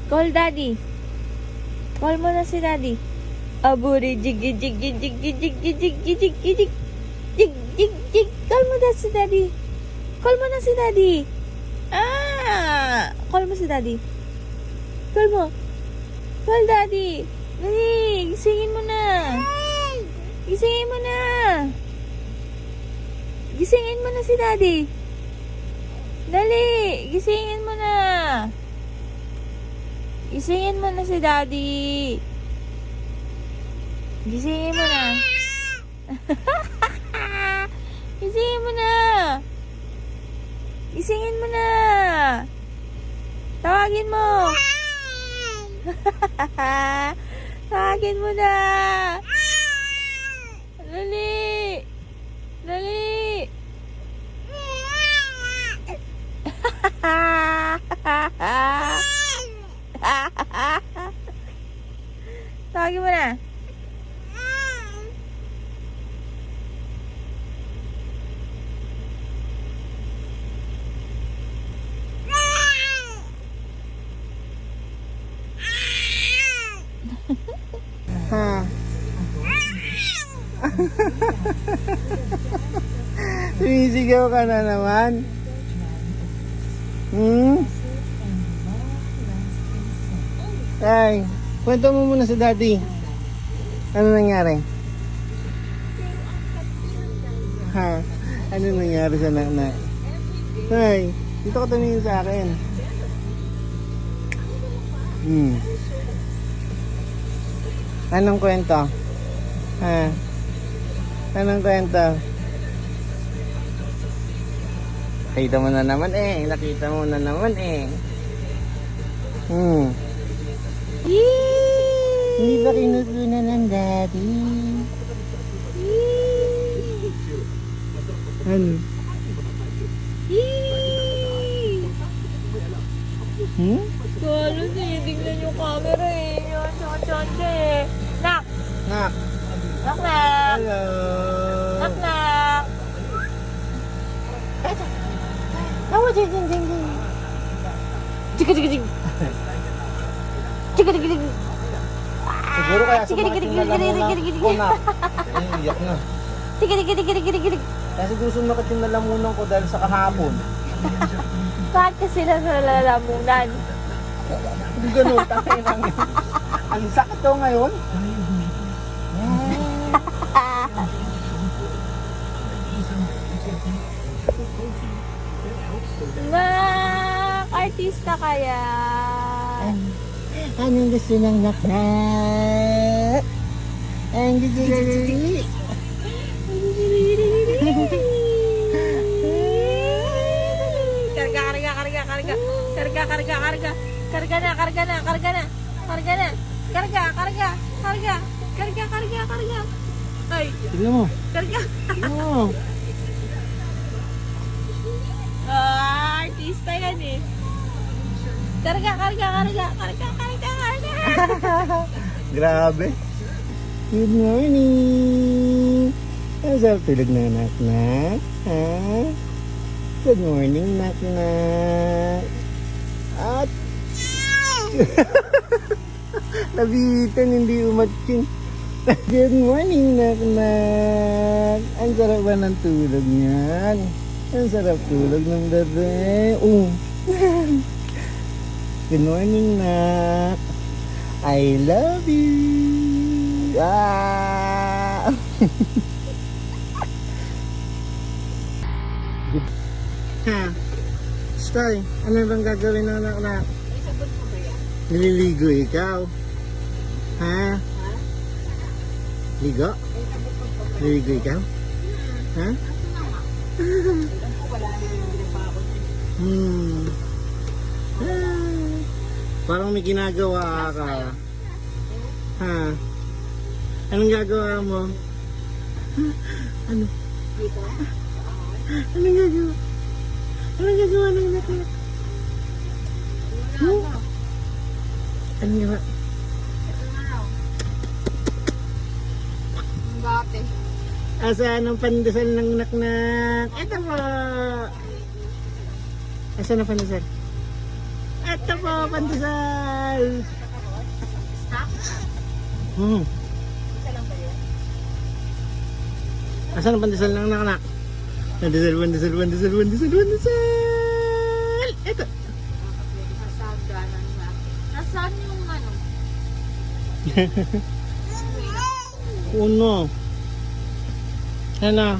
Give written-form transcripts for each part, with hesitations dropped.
Call daddy. Call mo na si daddy. Aburi, jiggy, jiggy, jiggy, jiggy, jiggy, jiggy, jig. Jig, jig, jig. Call mo na si daddy. Call mo na si daddy. Call mo si daddy. Call mo. Call daddy. Dali, gisingin mo na. Gisingin mo na. Gisingin mo na si daddy. Dali, gisingin mo na. Gisingin mo na si daddy. Gisingin mo na. Gisingin mo na. Gisingin mo na. Tawagin mo. Tawagin mo na. Dali. Dali. Tawagin mo na. Ha? Sumisigaw ka na naman? Ay, kwento mo muna sa daddy. Ano nangyari? Ha? Ano nangyari sa nakna? Ay, dito ka tumingin sa akin. Anong kwento? Ha? Anong kwento? Nakita mo na naman eh. Nakita mo na naman eh. Hindi ba kinutunan ng daddy? Ano? Galo, tinitignan yung camera eh. Yan, tsaka eh. Nak! Nak! Nak, nak! Hello! Nak, nak! Tawa, jing, jing, jing, jing. Chika, chika, chika. Chika, chika, chika. Siguro kaya sumakit yung lalamunan ko na. Ay, iyak na. Chika, chika, chika, chika, chika. Kaya siguro sumakit yung lalamunan ko dahil sa kahapon. Bakit kasi sila sa lalamunan? Hindi ganun, tatay lang. Ang sakit to ngayon. Nak! Artista kaya? Anong gusto ng naknak? Ang gusto ng Karga, karga, karga, karga. Karga, karga, karga. Karga na, karga na, karga na. Karga na. Karga, karga, karga. Karga, karga, karga. Ay, tignan mo. karga. Oo. Artista yan eh. Karga, karga, karga. Karga, karga, karga. Grabe. Good morning. Ang sarap tulog na naknak. Ha? Good morning naknak. At nabitan, hindi umatching. Good morning naknak. Ang sarap ba ng tulog niyan? Ang sarap tulog ng bebe. Good morning nak. I love you. Ha? Stoy, ano bang gagawin ng anak? Nililigo ikaw? Ha? Ligo? Nililigo ikaw? Ha? Parang may ginagawa ka. Ha? Anong gagawa mo? Ano? Anong gagawa? Anong gagawa ng anak mo? Anong gagawa? Bate. Asaan ang pandesal ng naknak? Ito po! Asaan ang pandesal? Ito Ito po, pandesal. Asan ang pandesal ng anak? Pandesal. Ito. Nasaan yung ano? Uno. Ano?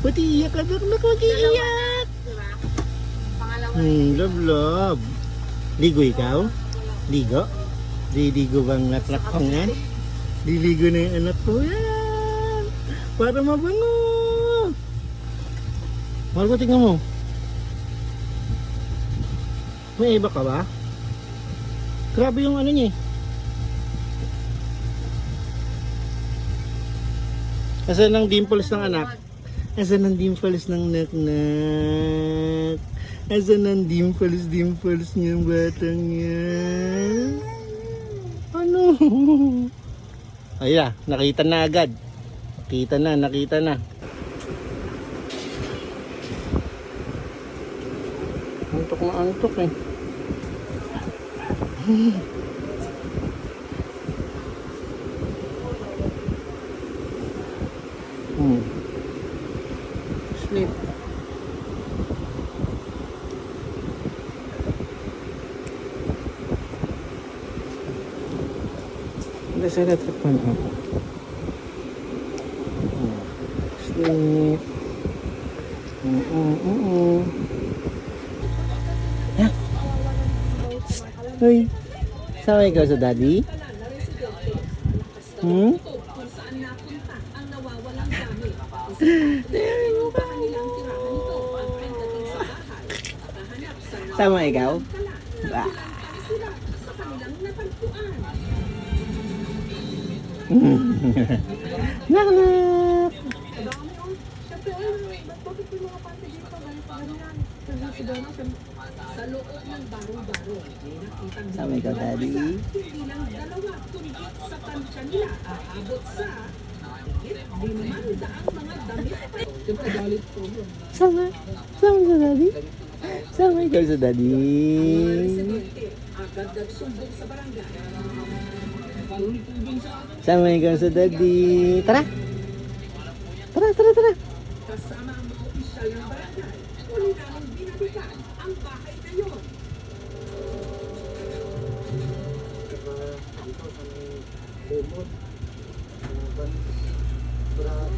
Pati iyak ka, anak, mag-iiyak. Diba? Pangalawa. Love. Ligo ikaw? Ligo? Liligo bang anak ko nga? Liligo na yung anak ko yan. Para mabango. Mahal ko, tingnan mo. May iba ka ba? Grabe yung ano niya eh. Asan ang dimples ng anak? Asan ang dimples ng nak-nak? Asan ang dimples niyang batang yan? Ano? Ayan, nakita na agad. Nakita na. Antok eh. Sleep. Hindi sa electric fan ako. Sleep. Ha? Hoy. Sama ikaw sa daddy? Sama ikaw? Bah. Nak. Sa loob ng baro-baro, Sama ikaw, daddy. hindi lang dalawa, kundi sa tansya nila aabot sa 500 mga damit. Yung kagalit ko yun. Sama sa daddy? Sama ikaw sa daddy. Residente, agad nagsumbong sa barangay. Palutubing sa akin, Sama ikaw sa daddy. Tara. kasama ang mga opisyal ng barangay. Uli namin binalikan ang bahay na yun.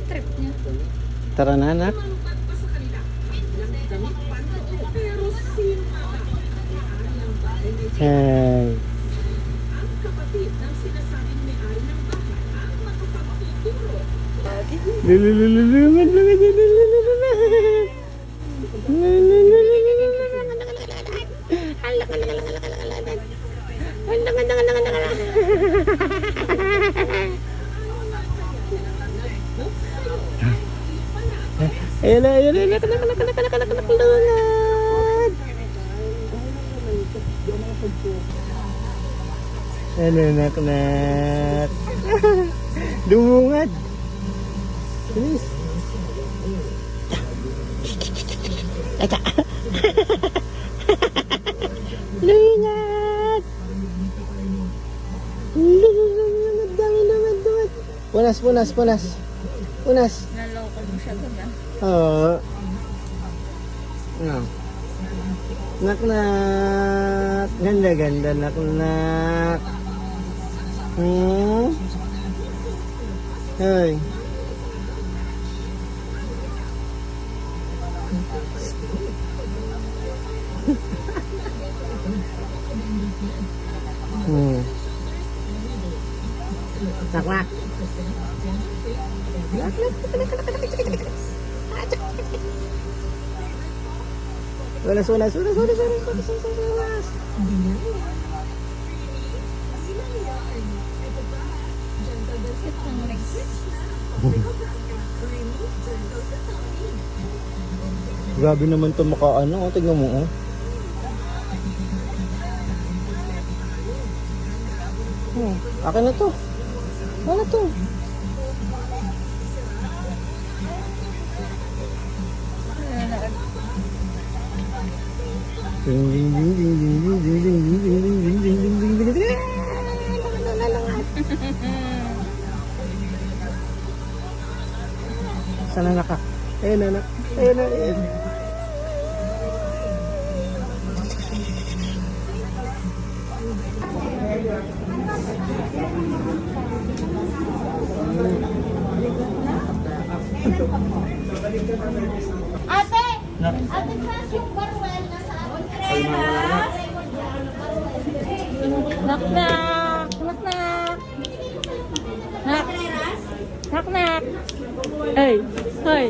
Trip niya. Tara na, anak. Manukat pa sa kanila. Ilang damit pa noon, pero sino nga ba? May-ari ng bahay may Hey. ang kapatid ng sinasabing may-ari ng bahay ang makapagtuturo. Ayun. Ano, nak. Dumungad. Bilis. Eka. Lungat. Dumad. Punas. Naloko mo siya ganda. Oo. Ano? Nak. Ganda, nak. Hoy. Nak. Sunas. Grabe naman to maka ano, tingnan mo oh. Akin na to. Ano to? Ding ding ding ding ding ding ding ding ding ding ding ding ding ding ding. Sana naka. Ayun anak. Ayun na. Ayun. Ate! Ate Crush, yung barwel na sa akin. Knock knock! Knock knock! Knock! Knock knock! Ay! Ay!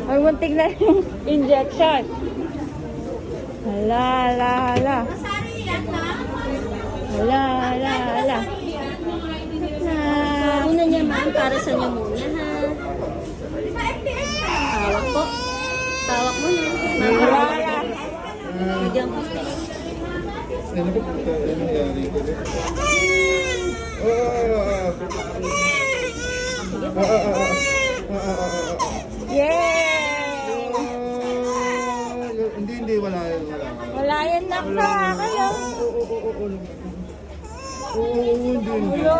Ay, muntik na yung injection. Hala, hala, hala. Hala, hala, hala. Una niya ma'am, para sa niyo muna ha. Tawak po. Tawak mo na. Hala, hala. Bigyan ko. Ano ba ito? Ano nangyari ko? Yay! Hindi, wala. Wala yan knock knock. Ano? Oo, hindi. Hello?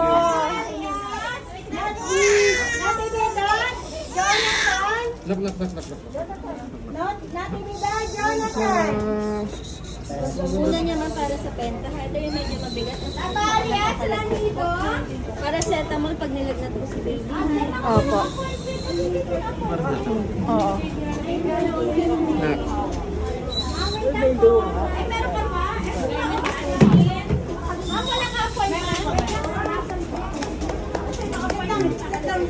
Una niya ma'am, para sa penta ha. Ito yung medyo mabigat. Para sa etamol pag nilagnat ko si baby. Opo. Oo.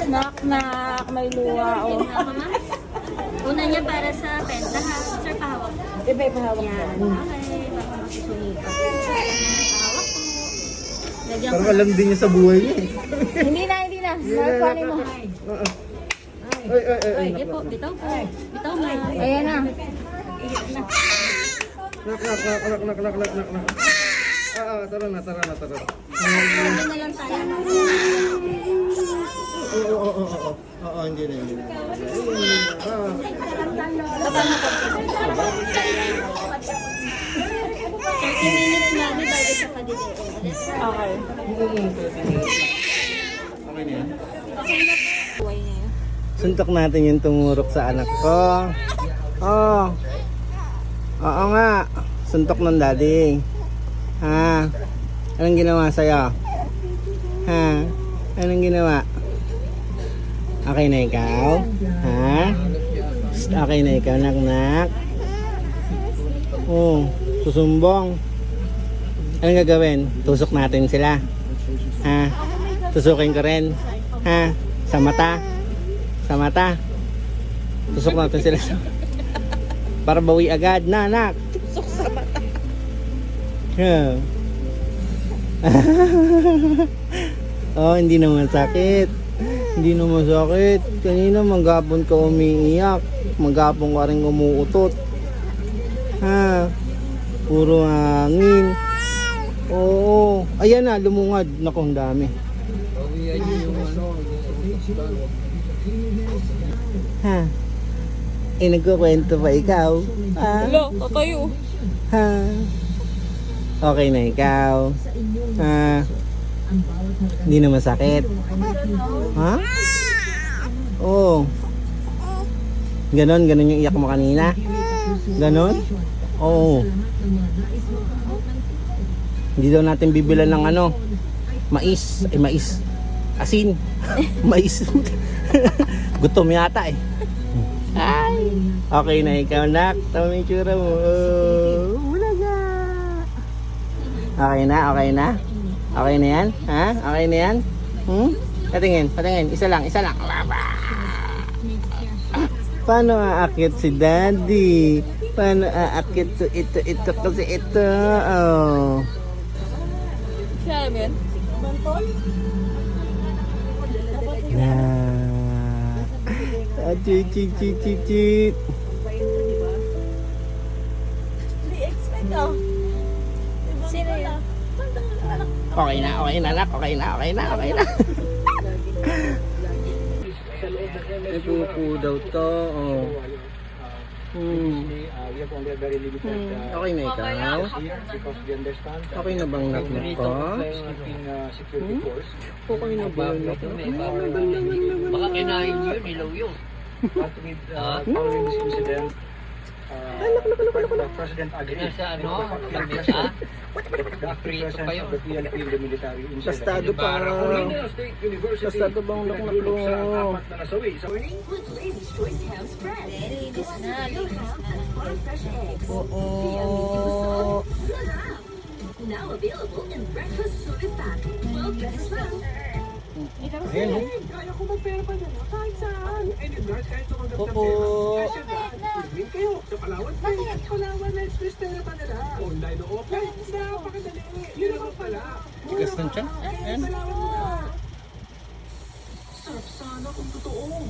Knock knock. May luha. Oh. Una niya para sa penta ha. Sir, pahawak. Iba ipahawak Yan. ko. Okay. Baka masusulipan. Pahawak po. Lagyan ko Parang alam din niya sa buhay niya eh. Hindi na, hindi na. Nakakuhanin mo. Ay. Sige po, bitaw po. Bitaw mo. Ayan na. Nak. Tara na. Sabi na lang tayo. Oo, hindi na. Baba mo po. 30 minutes mami bago sa kadideo. Okay. Okay na yan. Buhay niya yun. Suntok natin yung tumurok sa anak ko. Oo nga. Suntok ng daddy. Ha? Anong ginawa sa'yo? Ha? Anong ginawa? Okay na ikaw? Ha? Psst, okay na ikaw, nak. Oh, susumbong. Anong gagawin? Tusok natin sila. Ha? Tusukin ko rin. Ha? Sa mata. Sa mata. Tusok natin sila. Para bawi agad na, anak. Tusok sa mata. Yeah. Oh, hindi naman sakit. Hindi naman sakit. Kanina maghapon ka umiiyak. Maghapon ka rin umuutot. Ha? Puro hangin. Oo. Ayan na, lumungad. Naku, ang dami. Ha? Nagkukwento pa ikaw? Ha? Hello, tatayo. Ha? Okay na ikaw? Ha? Hindi na masakit? Ha? Oo. Ganon yung iyak mo kanina? Ganon? Oo. Hindi daw natin bibilan ng ano, mais. Ay, mais. Asin. Mais. Gutom yata eh. Ay. Okay na ikaw, nak. Tama yung tsura mo. Oh, ulaga. Okay na? Okay na yan? Ha? Okay na yan? Patingin. Isa lang. Paano aakyat si daddy? Paano aakyat to ito kasi ito? Oh. Siya mo yan? Na. Chit. Sino yan? Okay na, nak. Okay na. May pupo daw to. Oh. We have only a very limited Okay na ikaw? here because we understand that Okay na bang nak ko? in security force. Okay na ba nak ko? Baka kinain yun, ilaw yun. But with following this incident, the President agreed Nasa ano, with the labis factor, ah. the active presence of the PNP in the military incident. Bastado pa. Mindanao State University. Bastado bang nak ko? Apat na nasawi sa Oo. Now available in breakfast sulit pack. 12 pesos lang. Ayan o. Kaya ko magpera pa na kahit saan. Anyguard, kahit tumanggap ng Oo. pera. Kasi dahil, win kayo sa Palawan Pay. Palawan na express pera pa nila. Online o offline. Napakadali. Yun naman pala. Tigas ng tiyan. Ayan. Palawan mo na. Sarap sana kung totoo.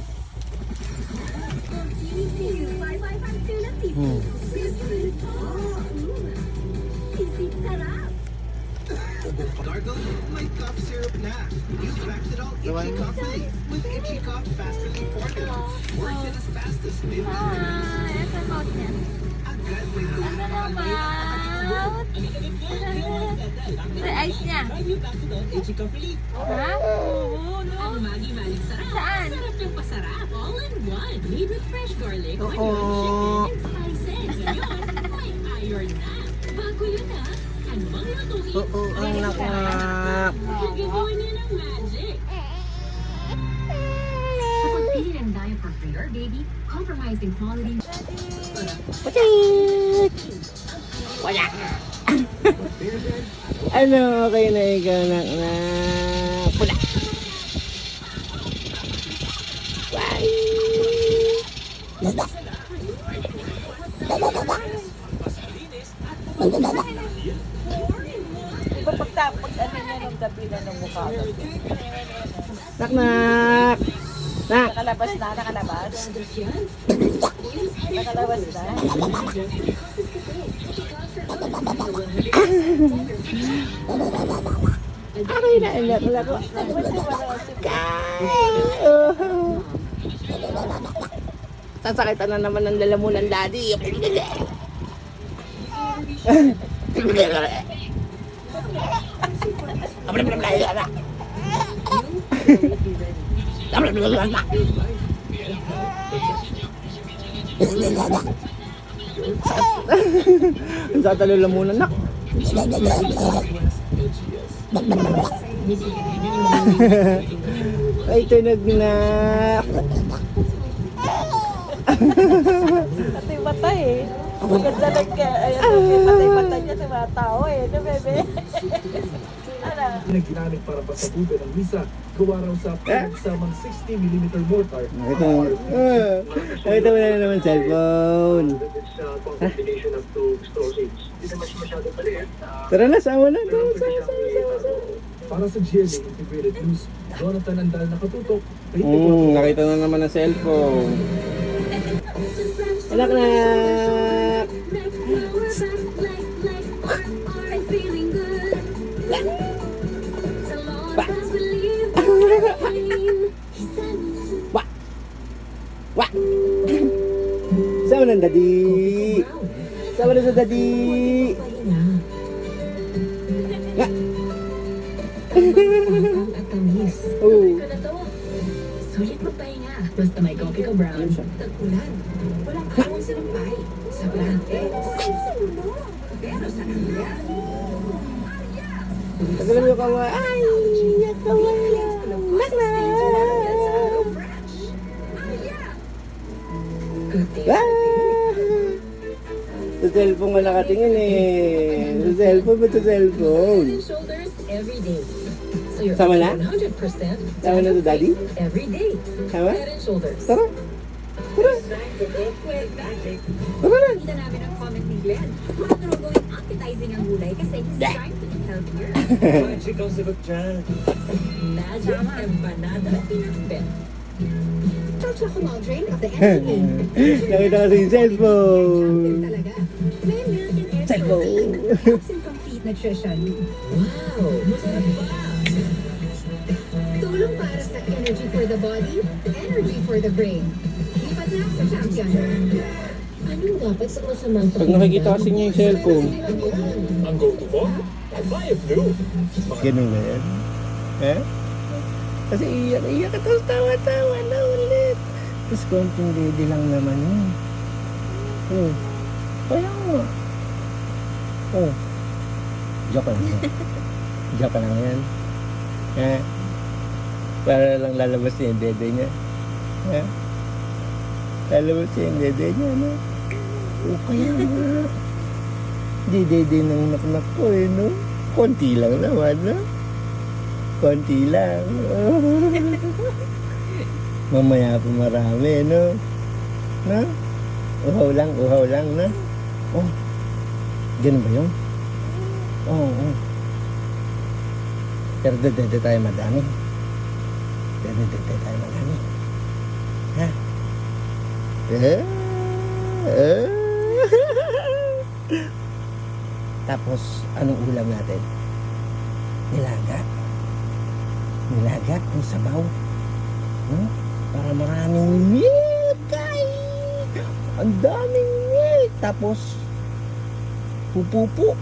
Gargle, may cough syrup na. Use Baxidol Itchy Cough Relief with Itchy Cough Fast Relief Formula. Works in as fast as 15 minutes. Agad may Sa ice niya. Itchy Cough Relief. Ha? Ang magi-maling sarap. Saan? Sarap yung pasarap. All in one. Made with fresh garlic, Oo. onion, chicken, and spices. Ngayon, may iron na. Bago yun ah. Ano bang lutuin? Oo, ang nakak. Gagawa niya ng magic. Sa pagpili ng diaper for your baby, compromising quality. Wala. Ano, okay na ikaw nak na pula. Iba pagtapos, ano niya nung gabi na nung mukha. Nak nak. Nak. Nakalabas na, nakalabas. Nakalabas na. Okay na anak ko. Sasakitan na naman ng lalamunan daddy. Ang tatalo lamunan nak. Ay tunog na. Patay-mata eh. Maganda lang ka, ayan, patay-mata niya sa mga tao eh. No, bebe? Ano? Ginamit para pasabugan ng misa. Gawa raw sa pinagsamang 60mm mortar. Ito mo na naman cellphone. Combination of two explosives. Hindi naman siya masyadong maliit. Tara na, sama na. Para sa GLA Integrated News, Jonathan Andal nakatutok. Nakita na naman ang cellphone. Anak na. Wah. Sama na daddy. Sama na sa daddy. Nga. At tamis. Oh. Ito na to. Sulit magpahinga. Basta may coffee ko brown. Tagpulan. Walang awang sinumpay. Sa plante. Pero sa kanya. Tagalan mo kawa. Ay, kawa. Nak na. Ah! Sa cellphone ka nakatingin eh. Sa cellphone ba sa cellphone? Head and shoulders every day. So you're Sama na? 100% Sama na to daddy? every day. Sama? Head and shoulders. Tara. Tara. Tara na. Kita namin ang comment ni Glenn. Bakit raw gawing appetizing ang gulay kasi he's trying to be healthier. Magic ang sagot dyan. Magic empanada pinakbet. Touch ako Maldrin of the energy. Nakita kasi yung cellphone. Talaga. May milk and egg Cellphone. protein. Helps in complete nutrition. Wow! Masarap ba? Tulong para sa energy for the body, energy for the brain. Lipat na sa champion. Ano dapat sa masamang Pag nakikita kasi niya yung cellphone. Ang go-to mo? Five Blue. Ganun na yan. Ha? Kasi iyak ka tapos tawa-tawa na ulit. Tapos konting lady lang naman yun. Oh. Kaya nga. Oh. Joke lang yan. Joke lang yan. Ha? Para lang lalabas niya yung dede niya. Ha? Lalabas niya yung dede niya, no? O kaya nga. Di dede ng naknak ko eh, no? Konti lang naman, no? Konti lang. Mamaya pa marami, no? No? Uhaw lang, no? Oh, ganun ba yun? Oo, oh. Pero dede tayo madami. Dede tayo madami. Ha? Tapos, anong ulam natin? Nilaga ng sabaw. Hmm? Para maraming milk. Ay! Ang daming milk. Tapos, pupupo.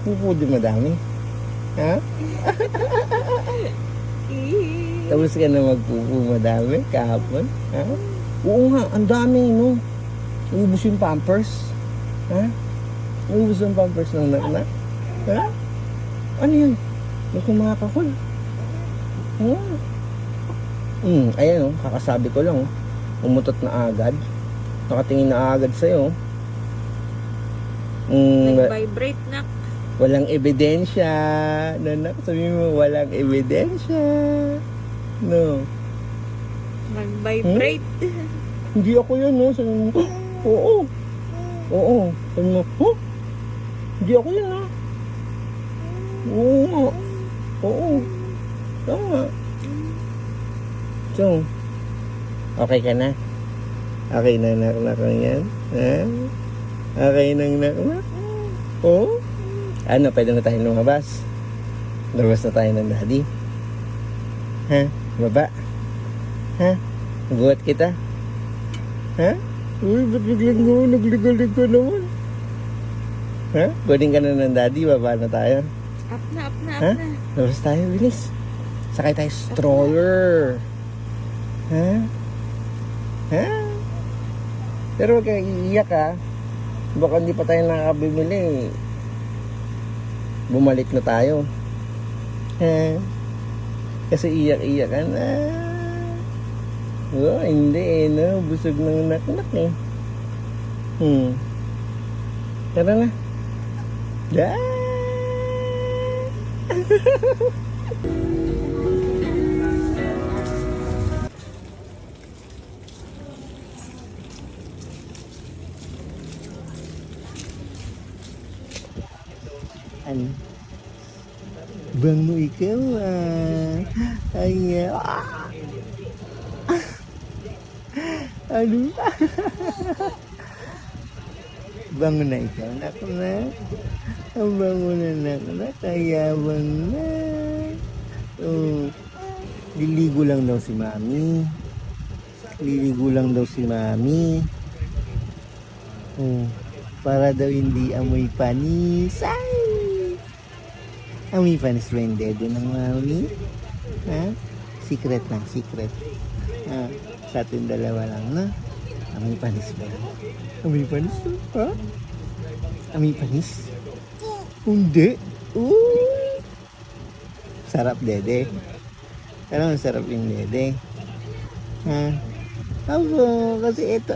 Pupo din madami. Ha? Tapos ka na magpupo madami kahapon. Ha? Oo nga, ang dami, no? Ubus yung Pampers. Ha? Ubus yung Pampers ng naknak. Ha? Ano yun? May kumakakul. Ha? Ayan, oh, kakasabi ko lang, oh. Umutot na agad. Nakatingin na agad sa'yo. Nag-vibrate na. Walang ebidensya. Nanak, sabi mo, walang ebidensya. No. Nag-vibrate. Hindi ako yun, no? Sabi mo, oo. Sabi mo, hindi ako yun, ha? Oo. Tama. So, okay ka na? Okay na naknak yan? Ha? Okay nang naknak? Oo? Ano, pwede na tayo lumabas? Labas na tayo ng daddy? Ha? Baba? Ha? Buhat kita? Ha? Uy, ba't biglang nagligalig ka naman? Ha? Kunin ka na ng daddy, baba na tayo. Up na. Ha? Labas tayo, bilis. Sakay tayo stroller. Ha? Ha? Pero huwag kang iiyak, ha? Baka hindi pa tayo nakakabimili. Bumalik na tayo. Ha? Kasi iyak-iyak ka na. Oh, hindi eh, no? Busog ng naknak eh. Tara na. Da! Ano? Bango ikaw ah. Ay, ano? Bango na ikaw, naknak. Ang bango na naknak, kayabang na. Oh, liligo lang daw si mami. Oh, para daw hindi amoy panis. Ay! Amoy panis ba yung dedo ng mami? Ha? Secret lang, secret. Ha? Sa ating dalawa lang, na? Amoy panis ba? Amoy panis? Ha? Amoy panis? Hindi. Uy! Sarap, dede. Ano ang sarap yung dede? Ha? Abo, kasi ito.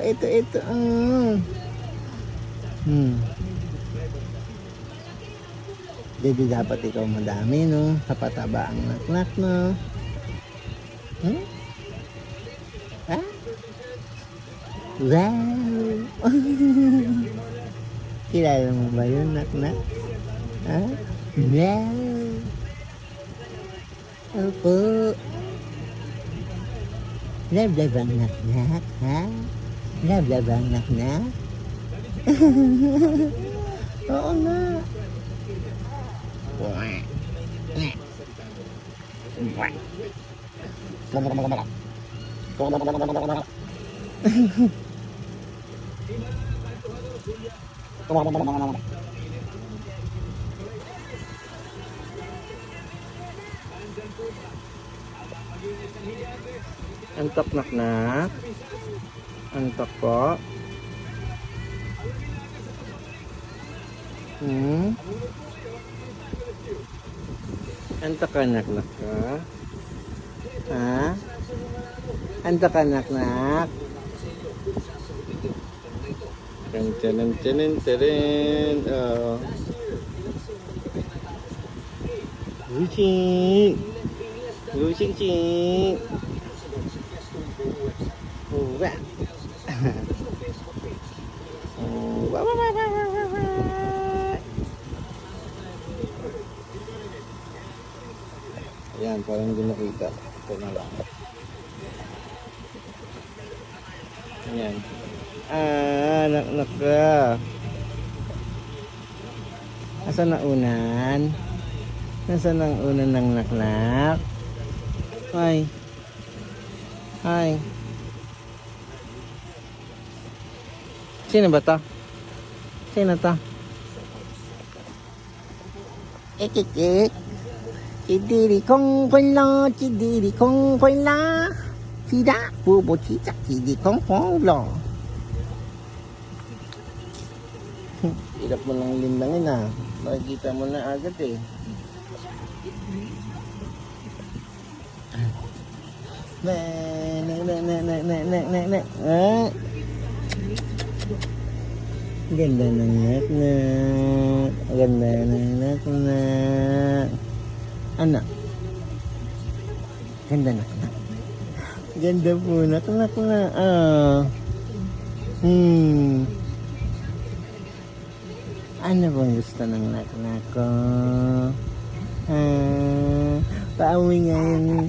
Dede, dapat ikaw madami, no? Kapataba ang naknak, no? Ha? Wow! Kilala mo ba yun, naknak? Ha? Wow! Opo. Love ang naknak, ha? Love ang naknak? Oo nga. Antok nak. Antok po. Antok ka nak ka? Ha? Antok ka nak? Tan. Oh. Gucing. Wah. Ayan, parang hindi nakita. Ito na lang. Ayan. Nak ka. Asan na unan? Nasaan ang unan ng naknak? Hi. Sino ba to? Sino to? Ikikik. Chidiri kong kwela. Sida. Bubo chichak. Chidi kong kwela. Hirap mo lang lindangin ah. Makikita mo na agad eh. Ganda ng nak. Ganda ng nak. Anak. Ganda nak. Ganda po nak. Ano bang gusto ng nak ko? Paamoy nga yung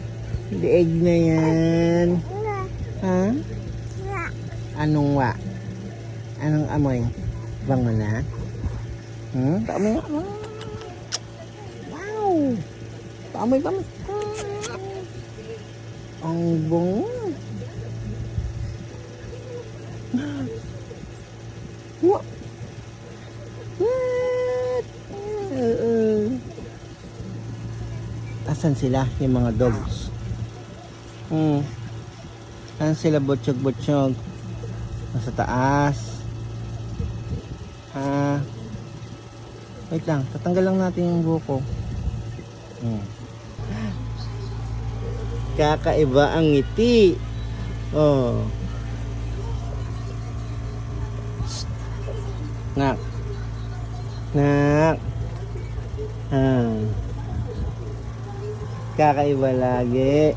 leeg na yan. Ha? Anong wa? Anong amoy? Bango na? Paamoy nga. Wow! Paamoy. Ang bango. What? Asan sila yung mga dogs? Asan sila butsyog? Nasa taas. Wait lang, tatanggal lang natin yung buko. Kakaiba ang ngiti. Oh. Nak. Kakaiba lagi.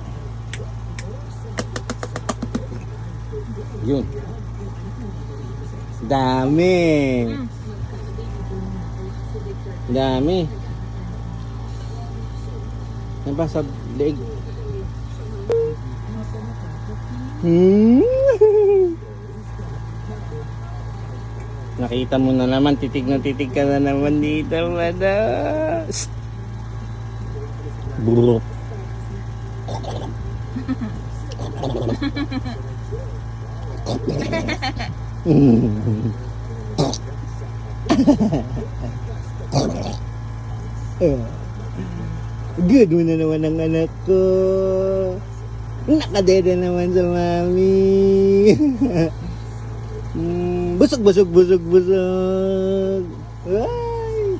Yun. Dami. Yan pa sa leeg. Nakita mo na naman, titig ka na naman dito, madas. Bro. Good mo na naman ang anak ko. Nakadede naman sa mami. Busog. Ay.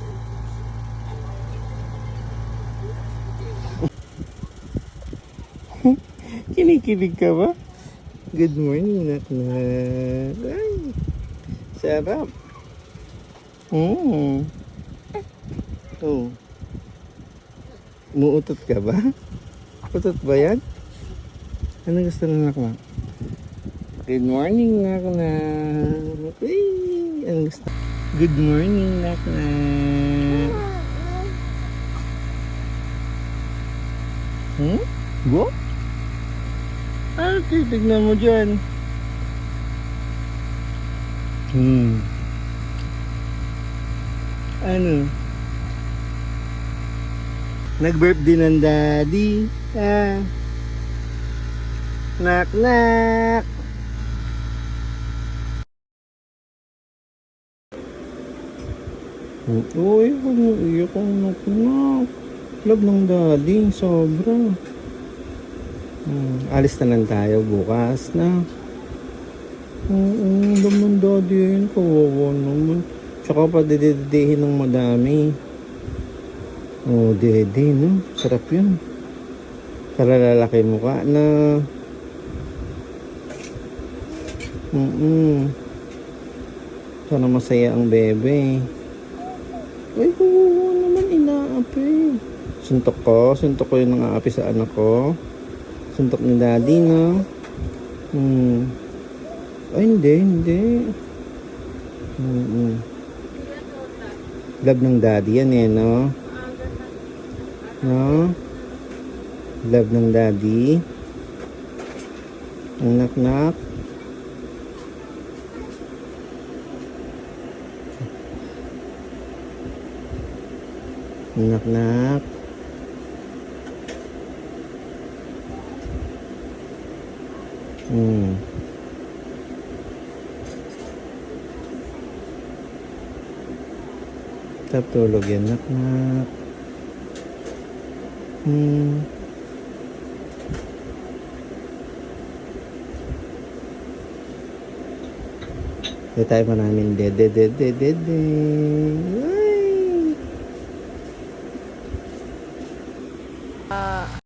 Kinikilig ka ba? Good morning, nak. Ay, sarap. Oh. Muutot ka ba? Utot ba yan? Ano gusto ng anak mo? Good morning, nak. Ano gusto? Good morning, nak. Go? Ano titignan mo dyan? Ano? Nag-birthday ng daddy. Nak. Uy, huwag mo iyak ang nak. Love ng daddy, sobra. Alis na lang tayo bukas na. Oo, love ng daddy yun. Kawawa naman. Tsaka pa dididihin ng madami. Oh, dede, no? Sarap yun. Para lalaki mukha na. Sana masaya ang bebe. Ay, kawawa naman, inaapi. Suntok ko yung nang-aapi sa anak ko. Suntok ni daddy, no? Ay, hindi. Love ng daddy yan eh, no? No? Love ng daddy. Ang nak-nak. Nak-nak. Tap tulog yan, nak-nak. Hindi tayo maraming dede.